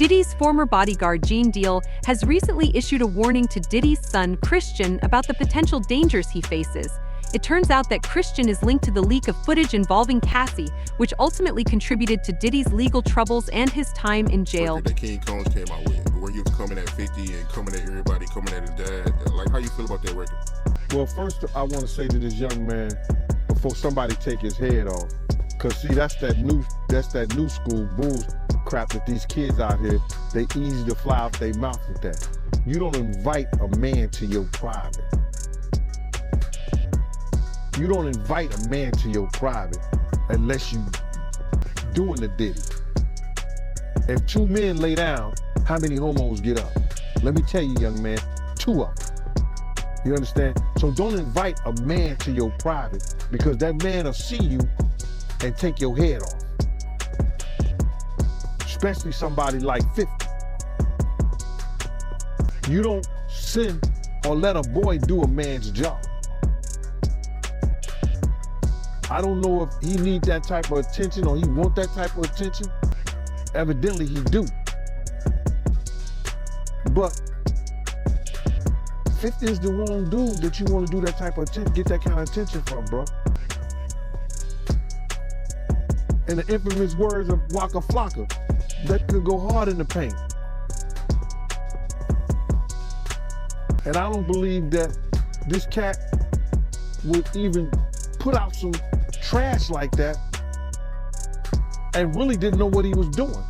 Diddy's former bodyguard Gene Deal has recently issued a warning to Diddy's son Christian about the potential dangers he faces. It turns out that Christian is linked to the leak of footage involving Cassie, which ultimately contributed to Diddy's legal troubles and his time in jail. That King Combs came out with, where he was coming at 50 and coming at everybody, coming at his dad. Like, how you feel about that record? Well, first I want to say to this young man, before somebody take his head off, because see, that's that new school bull crap that these kids out here, they easy to fly out their mouth with that. You don't invite a man to your private. You don't invite a man to your private unless you doing the Diddy. If two men lay down, how many homos get up? Let me tell you, young man, 2 up. You understand? So don't invite a man to your private, because that man will see you and take your head off. Especially somebody like 50. You don't send or let a boy do a man's job. I don't know if he need that type of attention or he want that type of attention. Evidently he do. But 50 is the wrong dude that you want to do that type of attention, get that kind of attention from, bro. In the infamous words of Waka Flocka, that could go hard in the paint. And I don't believe that this cat would even put out some trash like that and really didn't know what he was doing.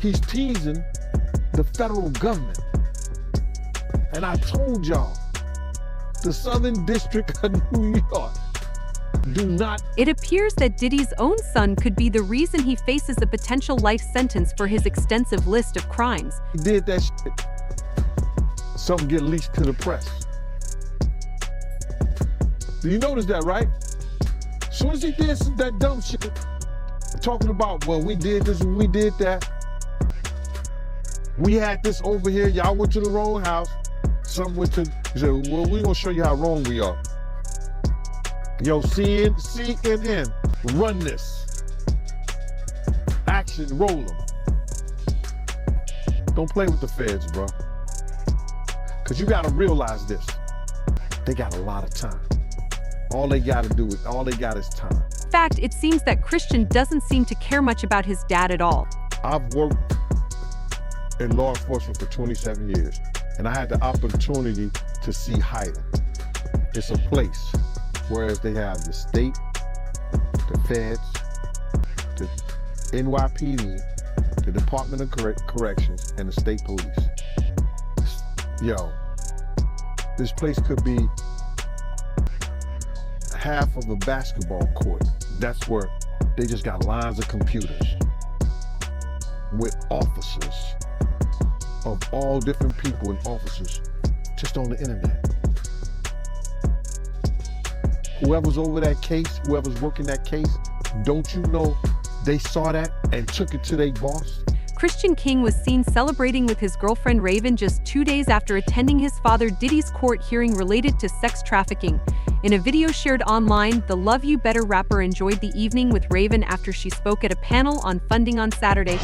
He's teasing the federal government. And I told y'all, the Southern District of New York do not. It appears that Diddy's own son could be the reason he faces a potential life sentence for his extensive list of crimes. He did that shit. Something get leaked to the press. Do you notice that, right? As soon as he did that dumb shit, talking about, well, we did this and we did that. We had this over here, y'all went to the wrong house. Some went to, he said, well, we gonna show you how wrong we are. Yo, CNN, run this. Action, roll them. Don't play with the feds, bro. Because you gotta realize this. They got a lot of time. All they got is time. In fact, it seems that Christian doesn't seem to care much about his dad at all. I've worked in law enforcement for 27 years, and I had the opportunity to see Hyden. It's a place, whereas they have the state, the feds, the NYPD, the Department of Corrections, and the state police. Yo, this place could be half of a basketball court. That's where they just got lines of computers with officers of all different people and officers just on the internet. Whoever's over that case, whoever's working that case, don't you know they saw that and took it to their boss? Christian King was seen celebrating with his girlfriend Raven just 2 days after attending his father Diddy's court hearing related to sex trafficking. In a video shared online, the Love You Better rapper enjoyed the evening with Raven after she spoke at a panel on funding on Saturday.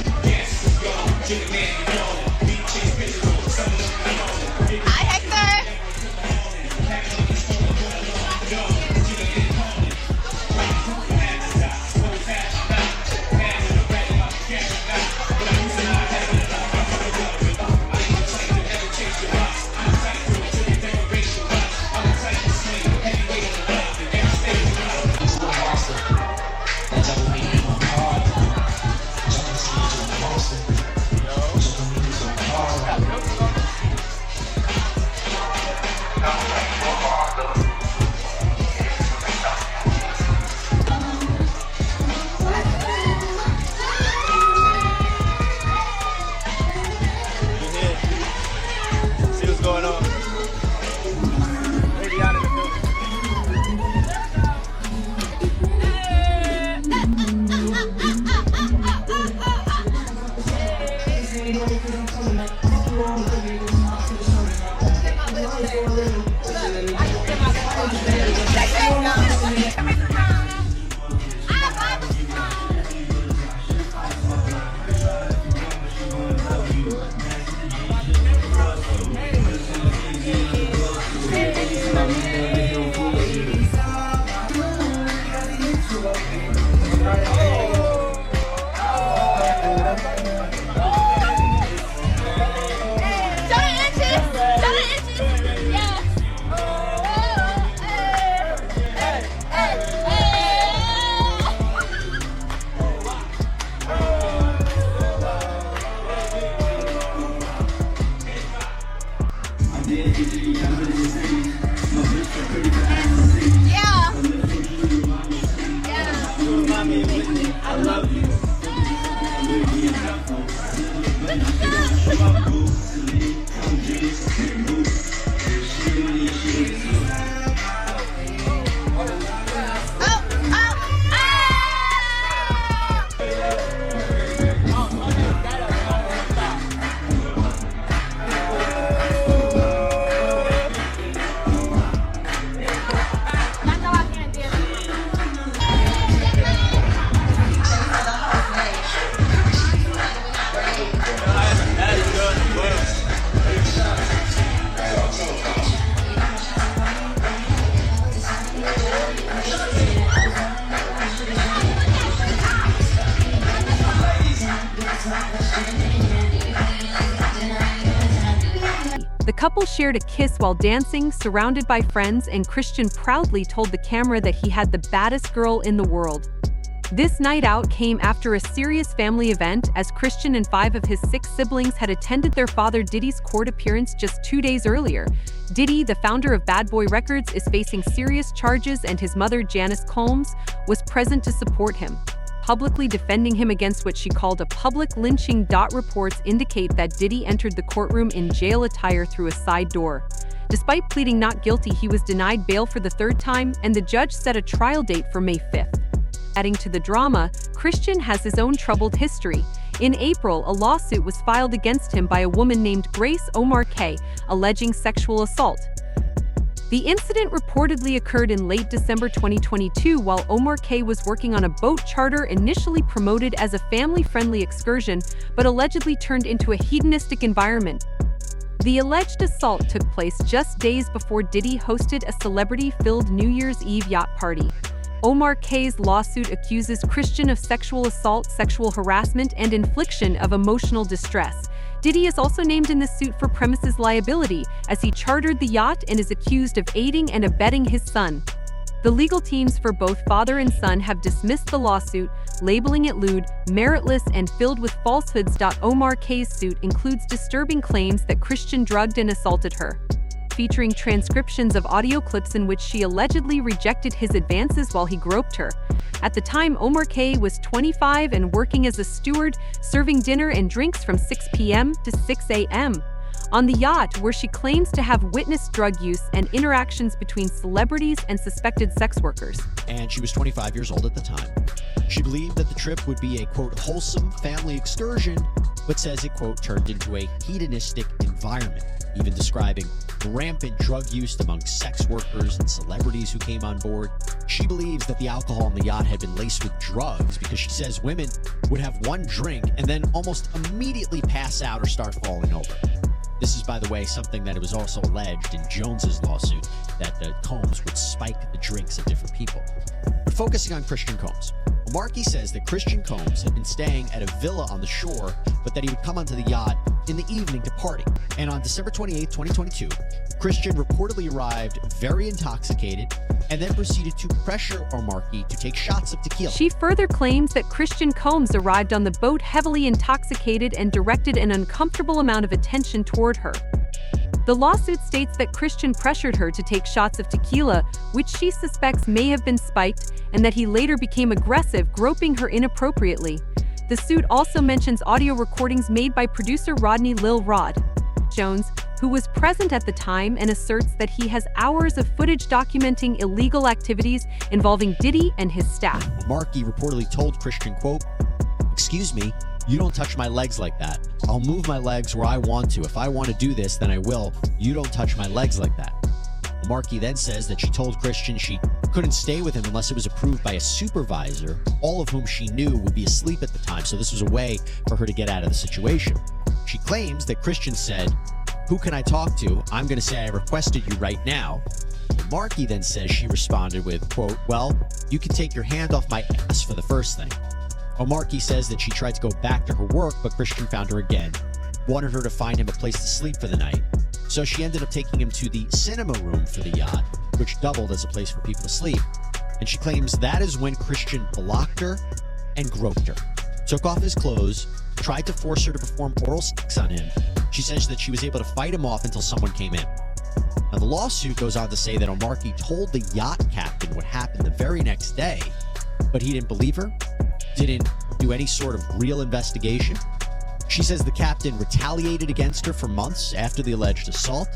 The couple shared a kiss while dancing, surrounded by friends, and Christian proudly told the camera that he had the baddest girl in the world. This night out came after a serious family event, as Christian and 5 of his 6 siblings had attended their father Diddy's court appearance just 2 days earlier. Diddy, the founder of Bad Boy Records, is facing serious charges, and his mother, Janice Combs, was present to support him, publicly defending him against what she called a public lynching. Reports indicate that Diddy entered the courtroom in jail attire through a side door. Despite pleading not guilty, he was denied bail for the 3rd time, and the judge set a trial date for May 5th. Adding to the drama, Christian has his own troubled history. In April, a lawsuit was filed against him by a woman named Grace Omar K, alleging sexual assault. The incident reportedly occurred in late December 2022 while Omar K was working on a boat charter initially promoted as a family-friendly excursion, but allegedly turned into a hedonistic environment. The alleged assault took place just days before Diddy hosted a celebrity-filled New Year's Eve yacht party. Omar K's lawsuit accuses Christian of sexual assault, sexual harassment, and infliction of emotional distress. Diddy is also named in the suit for premises liability, as he chartered the yacht and is accused of aiding and abetting his son. The legal teams for both father and son have dismissed the lawsuit, labeling it lewd, meritless, and filled with falsehoods. Omar K's suit includes disturbing claims that Christian drugged and assaulted her, featuring transcriptions of audio clips in which she allegedly rejected his advances while he groped her. At the time, Omar K was 25 and working as a steward, serving dinner and drinks from 6 p.m. to 6 a.m. on the yacht, where she claims to have witnessed drug use and interactions between celebrities and suspected sex workers. And she was 25 years old at the time. She believed that the trip would be a, quote, wholesome family excursion, but says it, quote, turned into a hedonistic environment, even describing rampant drug use among sex workers and celebrities who came on board. She believes that the alcohol on the yacht had been laced with drugs because she says women would have one drink and then almost immediately pass out or start falling over. This is, by the way, something that it was also alleged in Jones's lawsuit, that the Combs would spike the drinks of different people. But focusing on Christian Combs, Markey says that Christian Combs had been staying at a villa on the shore, but that he would come onto the yacht in the evening to party. And on December 28, 2022, Christian reportedly arrived very intoxicated and then proceeded to pressure Markey to take shots of tequila. She further claims that Christian Combs arrived on the boat heavily intoxicated and directed an uncomfortable amount of attention toward her. The lawsuit states that Christian pressured her to take shots of tequila, which she suspects may have been spiked, and that he later became aggressive, groping her inappropriately. The suit also mentions audio recordings made by producer Rodney Lil Rod Jones, who was present at the time, and asserts that he has hours of footage documenting illegal activities involving Diddy and his staff. Markey reportedly told Christian, quote, "Excuse me, you don't touch my legs like that. I'll move my legs where I want to. If I want to do this, then I will. You don't touch my legs like that." Markey then says that she told Christian she couldn't stay with him unless it was approved by a supervisor, all of whom she knew would be asleep at the time, so this was a way for her to get out of the situation. She claims that Christian said, "Who can I talk to? I'm going to say I requested you right now." Markey then says she responded with, quote, "Well, you can take your hand off my ass for the first thing." Markey says that she tried to go back to her work, but Christian found her again, wanted her to find him a place to sleep for the night. So she ended up taking him to the cinema room for the yacht, which doubled as a place for people to sleep. And she claims that is when Christian blocked her and groped her, took off his clothes, tried to force her to perform oral sex on him. She says that she was able to fight him off until someone came in. Now, the lawsuit goes on to say that Markey told the yacht captain what happened the very next day, but he didn't believe her, didn't do any sort of real investigation, She says the captain retaliated against her for months after the alleged assault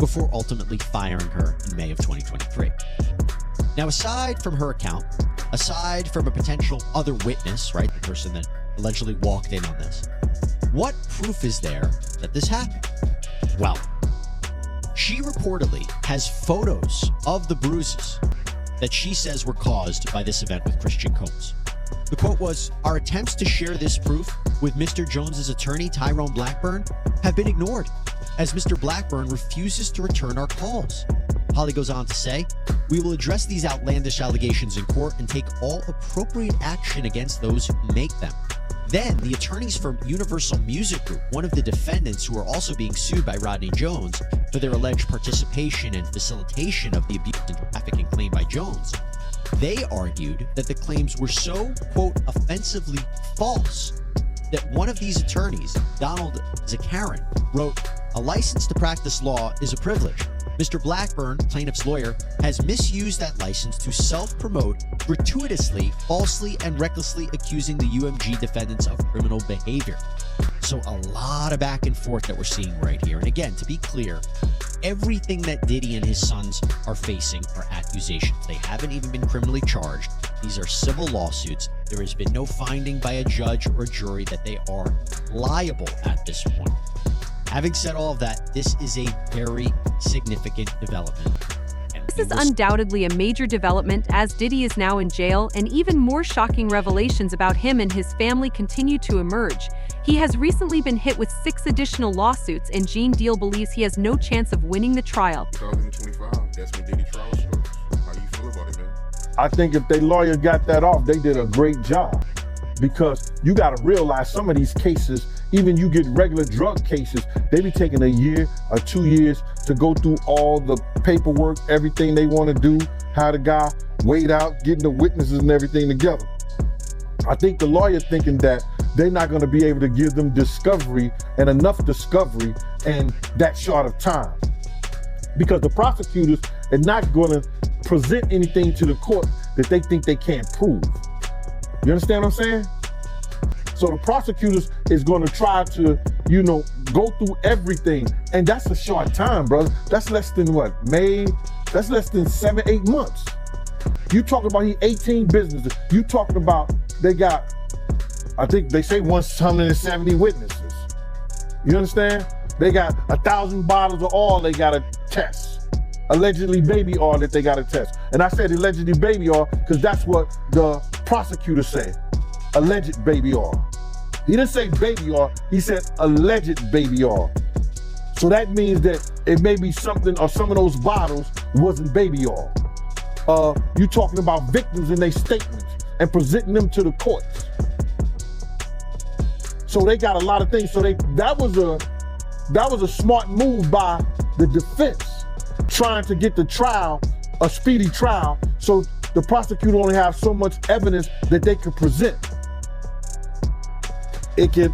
before ultimately firing her in May of 2023. Now, aside from her account, aside from a potential other witness, right, the person that allegedly walked in on this, what proof is there that this happened? Well, she reportedly has photos of the bruises that she says were caused by this event with Christian Combs. The quote was, "Our attempts to share this proof with Mr. Jones's attorney, Tyrone Blackburn, have been ignored, as Mr. Blackburn refuses to return our calls." Holly goes on to say, "We will address these outlandish allegations in court and take all appropriate action against those who make them." Then, the attorneys from Universal Music Group, one of the defendants who are also being sued by Rodney Jones for their alleged participation and facilitation of the abuse and trafficking claimed by Jones, they argued that the claims were so, quote, offensively false that one of these attorneys, Donald Zakarin, wrote, "A license to practice law is a privilege. Mr. Blackburn, plaintiff's lawyer, has misused that license to self-promote, gratuitously, falsely, and recklessly accusing the UMG defendants of criminal behavior." So a lot of back and forth that we're seeing right here. And again, to be clear, everything that Diddy and his sons are facing are accusations. They haven't even been criminally charged. These are civil lawsuits. There has been no finding by a judge or jury that they are liable at this point. Having said all of that, this is a very significant development. This is undoubtedly a major development, as Diddy is now in jail, and even more shocking revelations about him and his family continue to emerge. He has recently been hit with 6 additional lawsuits, and Gene Deal believes he has no chance of winning the trial. 2025, that's when Diddy trial starts. How do you feel about it, man? I think if their lawyer got that off, they did a great job. Because you got to realize some of these cases, even you get regular drug cases, they be taking a year or 2 years to go through all the paperwork, everything they want to do, how the guy weighed out, getting the witnesses and everything together. I think the lawyer thinking that they're not going to be able to give them discovery and enough discovery in that short of time. Because the prosecutors are not going to present anything to the court that they think they can't prove. You understand what I'm saying? So the prosecutors is going to try to, go through everything. And that's a short time, brother. That's less than what, May? That's less than 7-8 months. You talking about 18 businesses. You talking about they got, I think they say 170 witnesses. You understand? They got 1,000 bottles of oil they got to test. Allegedly baby oil that they got to test. And I said allegedly baby oil because that's what the prosecutor said. Alleged baby oil. He didn't say baby oil, he said alleged baby oil. So that means that it may be something, or some of those bottles wasn't baby oil. You talking about victims in their statements and presenting them to the courts. So they got a lot of things. So that was a smart move by the defense, trying to get the trial, a speedy trial, so the prosecutor only have so much evidence that they could present. It can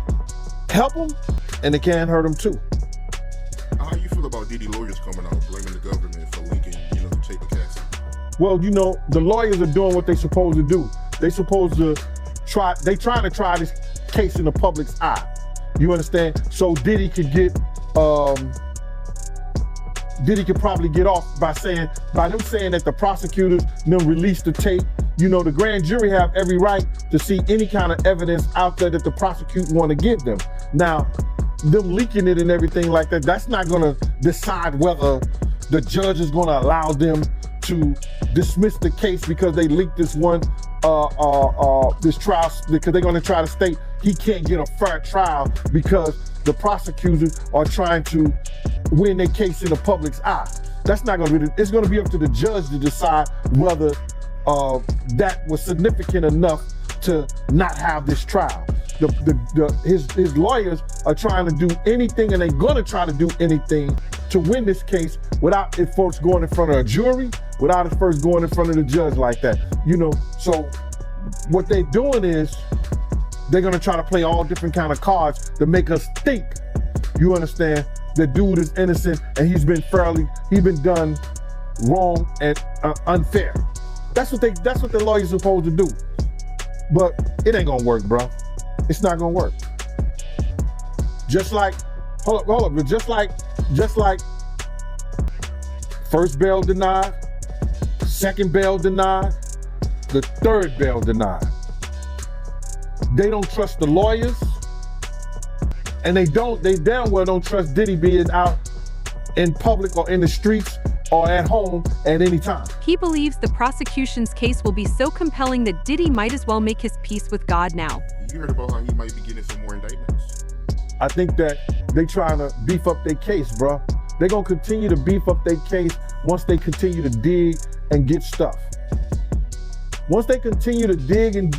help them, and it can hurt them too. How do you feel about Diddy lawyers coming out blaming the government for leaking, the tape of Cassie? Well, the lawyers are doing what they're supposed to do. They supposed to trying to try this case in the public's eye. You understand? So Diddy could probably get off by them saying that the prosecutors them released the tape. The grand jury have every right to see any kind of evidence out there that the prosecutor want to give them. Now, them leaking it and everything like that, that's not going to decide whether the judge is going to allow them to dismiss the case because they leaked this trial, because they're going to try to state he can't get a fair trial because the prosecutors are trying to win their case in the public's eye. That's not going to be, it's going to be up to the judge to decide whether that was significant enough to not have this trial. His lawyers are trying to do anything, and they're going to try to do anything to win this case without it first going in front of a jury, without it first going in front of the judge like that. So what they're doing is they're going to try to play all different kind of cards to make us think, you understand, the dude is innocent and he's been done wrong and unfair. That's what the lawyer's supposed to do. But it ain't gonna work, bro. It's not gonna work. Just like, hold up, but just like first bail denied, second bail denied, the third bail denied. They don't trust the lawyers, and they damn well don't trust Diddy being out in public or in the streets or at home at any time. He believes the prosecution's case will be so compelling that Diddy might as well make his peace with God now. You heard about how he might be getting some more indictments. I think that they trying to beef up their case, bro. They're gonna continue to beef up their case once they continue to dig and get stuff. Once they continue to dig and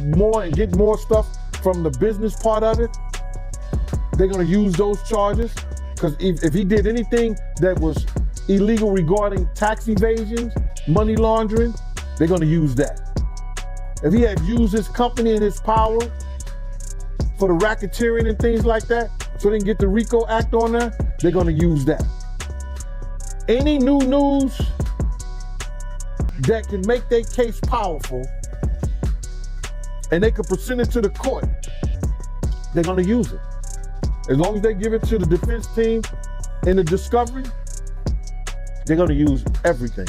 get more stuff from the business part of it, they're gonna use those charges. Because if he did anything that was illegal regarding tax evasion, money laundering, they're gonna use that. If he had used his company and his power for the racketeering and things like that, so they can get the RICO Act on there, they're gonna use that. Any new news that can make their case powerful and they can present it to the court, they're gonna use it. As long as they give it to the defense team in the discovery, they're gonna use everything.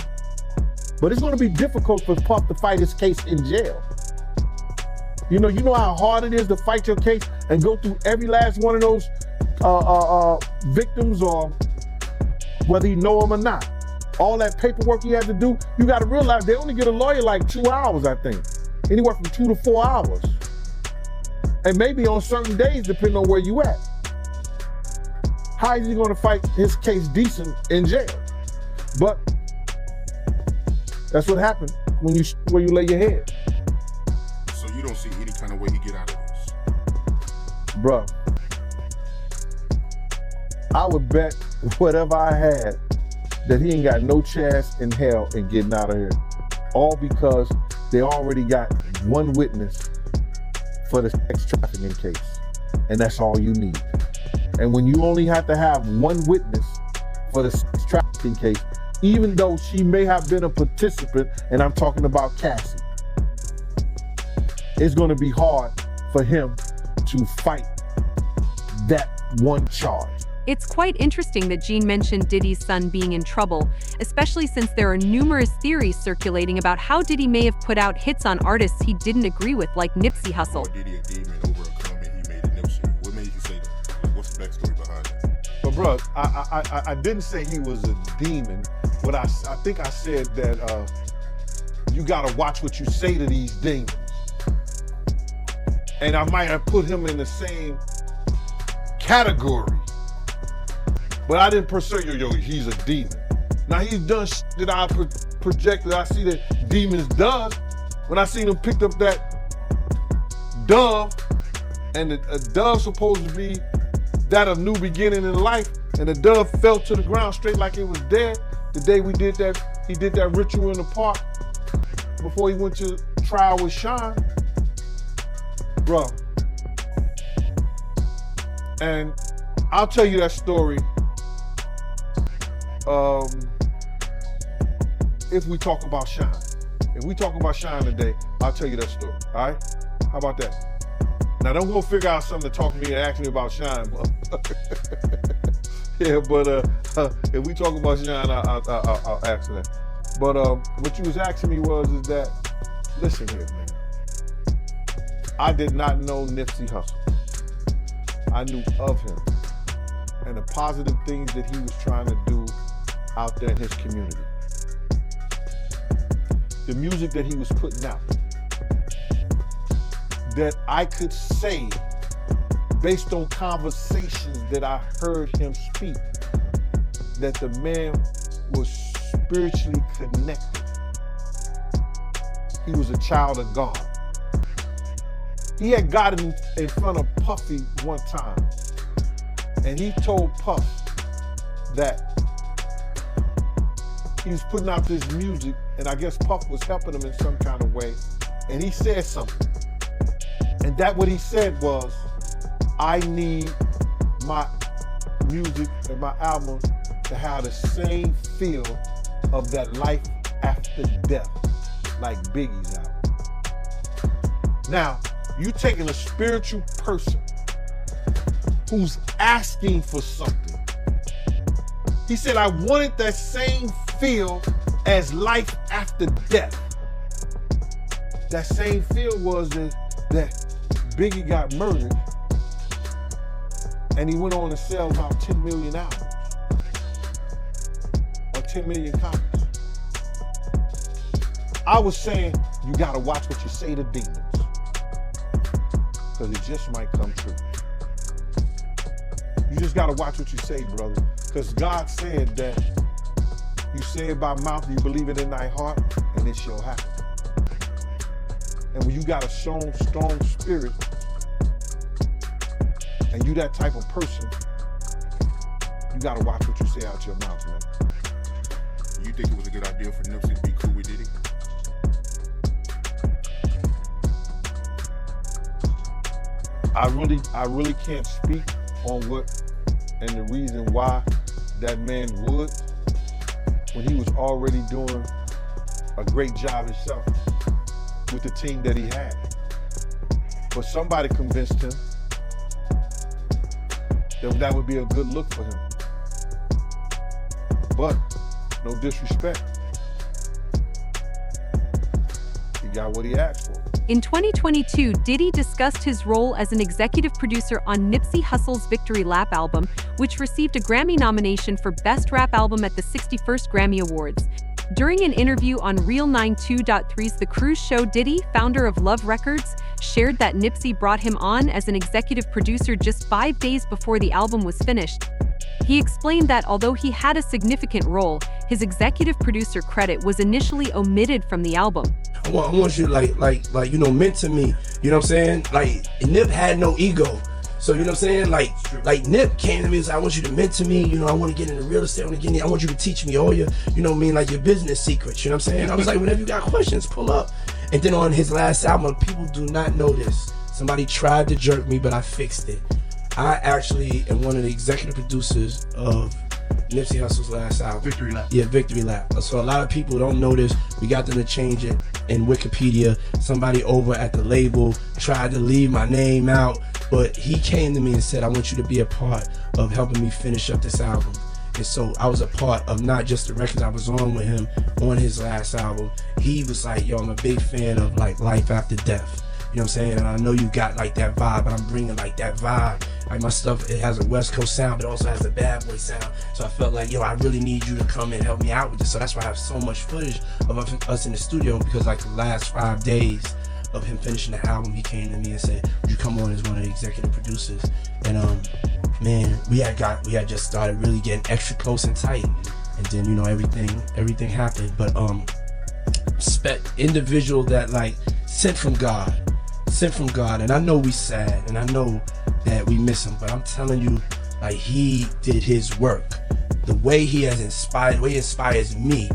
But it's gonna be difficult for Puff to fight his case in jail. You know how hard it is to fight your case and go through every last one of those victims, or whether you know them or not. All that paperwork you have to do, you gotta realize they only get a lawyer like 2 hours, I think. Anywhere from 2 to 4 hours. And maybe on certain days, depending on where you at. How is he gonna fight his case decent in jail? But that's what happened when you lay your head. So you don't see any kind of way he get out of this? Bruh, I would bet whatever I had that he ain't got no chance in hell in getting out of here. All because they already got one witness for the sex trafficking case. And that's all you need. And when you only have to have one witness for the sex trafficking case, even though she may have been a participant, and I'm talking about Cassie, it's gonna be hard for him to fight that one charge. It's quite interesting that Gene mentioned Diddy's son being in trouble, especially since there are numerous theories circulating about how Diddy may have put out hits on artists he didn't agree with, like Nipsey Hussle. Or Diddy a demon over a comment he made to Nipsey? What made you say that? Like, what's the backstory behind that? But bro, I didn't say he was a demon. What I think I said that you gotta watch what you say to these demons. And I might have put him in the same category. But I didn't per se, he's a demon. Now he's done shit that I projected. I see that demons does. When I seen him picked up that dove, and a dove supposed to be that of new beginning in life, and the dove fell to the ground straight like it was dead. The day we did that, he did that ritual in the park before he went to trial with Sean. Bro. And I'll tell you that story if we talk about Sean. If we talk about Sean today, I'll tell you that story, all right? How about that? Now don't go figure out something to talk to me and ask me about Sean. Yeah, but if we talk about Sean, I'll ask that. But what you was asking me is that, listen here, man. I did not know Nipsey Hussle. I knew of him and the positive things that he was trying to do out there in his community. The music that he was putting out, that I could say, based on conversations that I heard him speak, that the man was spiritually connected. He was a child of God. He had got in front of Puffy one time, and he told Puff that he was putting out this music, and I guess Puff was helping him in some kind of way, and he said something. And that what he said was, I need my music and my album to have the same feel of that life after death, like Biggie's album. Now, you taking a spiritual person who's asking for something. He said, I wanted that same feel as life after death. That same feel was that Biggie got murdered and he went on to sell about 10 million albums or 10 million copies. I was saying, you gotta watch what you say to demons, because it just might come true. You just gotta watch what you say, brother, because God said that you say it by mouth, you believe it in thy heart, and it shall happen. And when you got a strong spirit, and you that type of person, you gotta watch what you say out your mouth, man. You think it was a good idea for Nipsey to be cool with Diddy? I really can't speak on what and the reason why that man would, when he was already doing a great job himself with the team that he had. But somebody convinced him that that would be a good look for him. But no disrespect, he got what he asked for. In 2022, Diddy discussed his role as an executive producer on Nipsey Hussle's Victory Lap album, which received a Grammy nomination for Best Rap Album at the 61st Grammy Awards. During an interview on Real 92.3's The Cruise Show, Diddy, founder of Love Records, shared that Nipsey brought him on as an executive producer just 5 days before the album was finished. He explained that although he had a significant role, his executive producer credit was initially omitted from the album. I want you like you know, mentor me. You know what I'm saying? Like, Nip had no ego. So, you know what I'm saying? Like Nip came to me and said, I want you to mentor me. You know, I want to get into real estate. I want you to teach me all your, you know what I mean, like your business secrets. You know what I'm saying? I was like, whenever you got questions, pull up. And then on his last album, people do not know this. Somebody tried to jerk me, but I fixed it. I actually am one of the executive producers of Nipsey Hussle's last album. Victory Lap. Yeah, Victory Lap. So a lot of people don't know this. We got them to change it in Wikipedia. Somebody over at the label tried to leave my name out, but he came to me and said, I want you to be a part of helping me finish up this album. And so I was a part of not just the records I was on with him on his last album. He was like, yo, I'm a big fan of like Life After Death. You know what I'm saying? And I know you got like that vibe, but I'm bringing like that vibe. Like my stuff, it has a West Coast sound, but it also has a bad boy sound. So I felt like, yo, I really need you to come and help me out with this. So that's why I have so much footage of us in the studio, because like the last 5 days of him finishing the album, he came to me and said, would you come on as one of the executive producers? And man, we had just started really getting extra close and tight. And then, you know, everything happened. But individual that like sent from God. And I know we sad, and I know that we miss him, but I'm telling you, like, he did his work. The way he inspires me,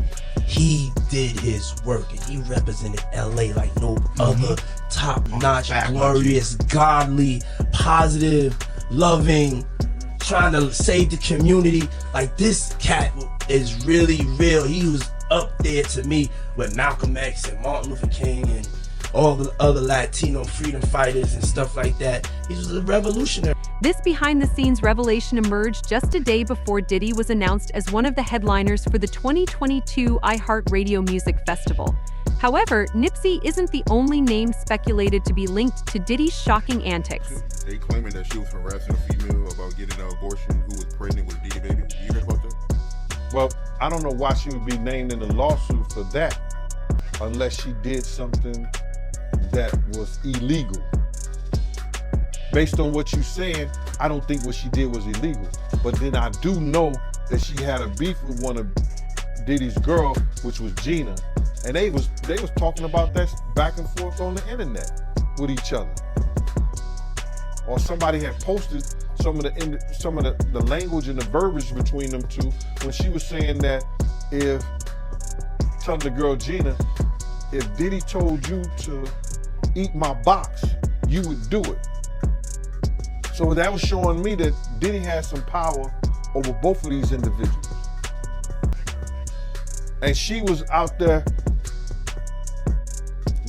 he did his work, and he represented LA like no other. Top-notch, glorious, godly, positive, loving, trying to save the community. Like, this cat is really real. He was up there to me with Malcolm X and Martin Luther King and all the other Latino freedom fighters and stuff like that. He was a revolutionary. This behind-the-scenes revelation emerged just a day before Diddy was announced as one of the headliners for the 2022 iHeartRadio Music Festival. However, Nipsey isn't the only name speculated to be linked to Diddy's shocking antics. They claiming that she was harassing a female about getting an abortion who was pregnant with Diddy baby. You heard about that? Well, I don't know why she would be named in the lawsuit for that, unless she did something that was illegal. Based on what you're saying, I don't think what she did was illegal. But then I do know that she had a beef with one of Diddy's girl, which was Gina, and they was talking about that back and forth on the internet with each other. Or somebody had posted some of the language and the verbiage between them two when she was saying that telling the girl Gina, if Diddy told you to eat my box, you would do it. So that was showing me that Diddy had some power over both of these individuals. And she was out there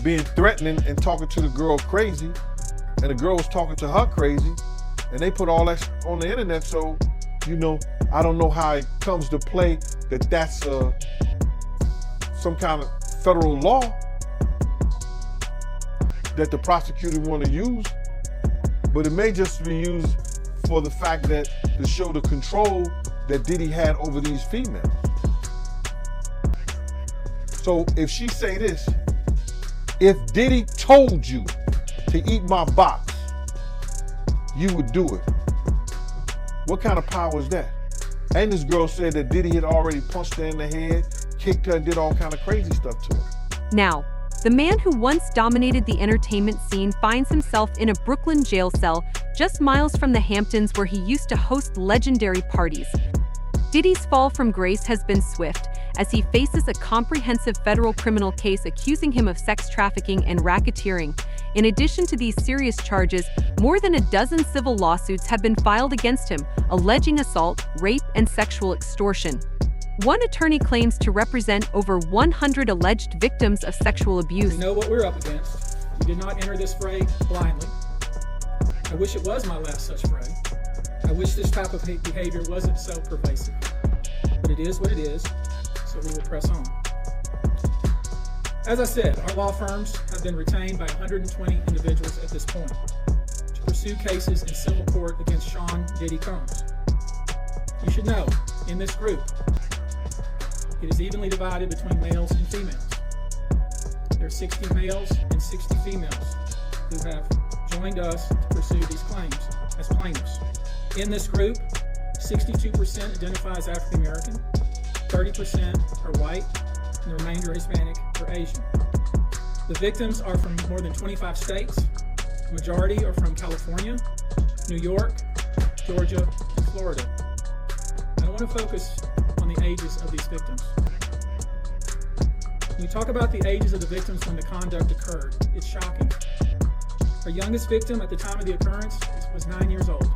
being threatening and talking to the girl crazy, and the girl was talking to her crazy, And they put all that on the internet, so, you know, I don't know how it comes to play that that's some kind of federal law that the prosecutor want to use, but it may just be used for the fact that to show the control that Diddy had over these females. So if she say this, if Diddy told you to eat my box, you would do it. What kind of power is that? And this girl said that Diddy had already punched her in the head, kicked her, and did all kind of crazy stuff to her. Now, the man who once dominated the entertainment scene finds himself in a Brooklyn jail cell just miles from the Hamptons, where he used to host legendary parties. Diddy's fall from grace has been swift, as he faces a comprehensive federal criminal case accusing him of sex trafficking and racketeering. In addition to these serious charges, more than a dozen civil lawsuits have been filed against him, alleging assault, rape, and sexual extortion. One attorney claims to represent over 100 alleged victims of sexual abuse. We know what we're up against. We did not enter this fray blindly. I wish it was my last such fray. I wish this type of behavior wasn't so pervasive. But it is what it is, so we will press on. As I said, our law firms have been retained by 120 individuals at this point to pursue cases in civil court against Sean Diddy Combs. You should know, in this group, it is evenly divided between males and females. There are 60 males and 60 females who have joined us to pursue these claims as plaintiffs. In this group, 62% identify as African American, 30% are white, and the remainder are Hispanic or Asian. The victims are from more than 25 states. The majority are from California, New York, Georgia, and Florida. I want to focus on the ages of these victims. When we talk about the ages of the victims when the conduct occurred, it's shocking. Our youngest victim at the time of the occurrence was 9 years old.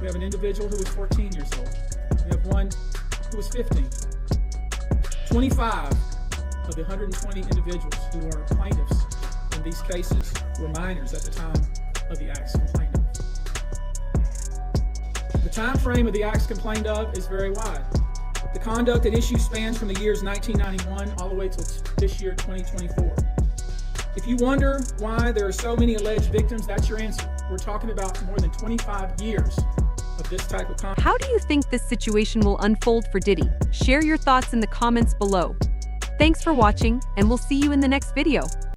We have an individual who was 14 years old. We have one who was 15. 25 of the 120 individuals who are plaintiffs in these cases were minors at the time of the acts complained of. The time frame of the acts complained of is very wide. The conduct at issue spans from the years 1991 all the way till this year, 2024. If you wonder why there are so many alleged victims, that's your answer. We're talking about more than 25 years of this type of conduct. How do you think this situation will unfold for Diddy? Share your thoughts in the comments below. Thanks for watching, and we'll see you in the next video.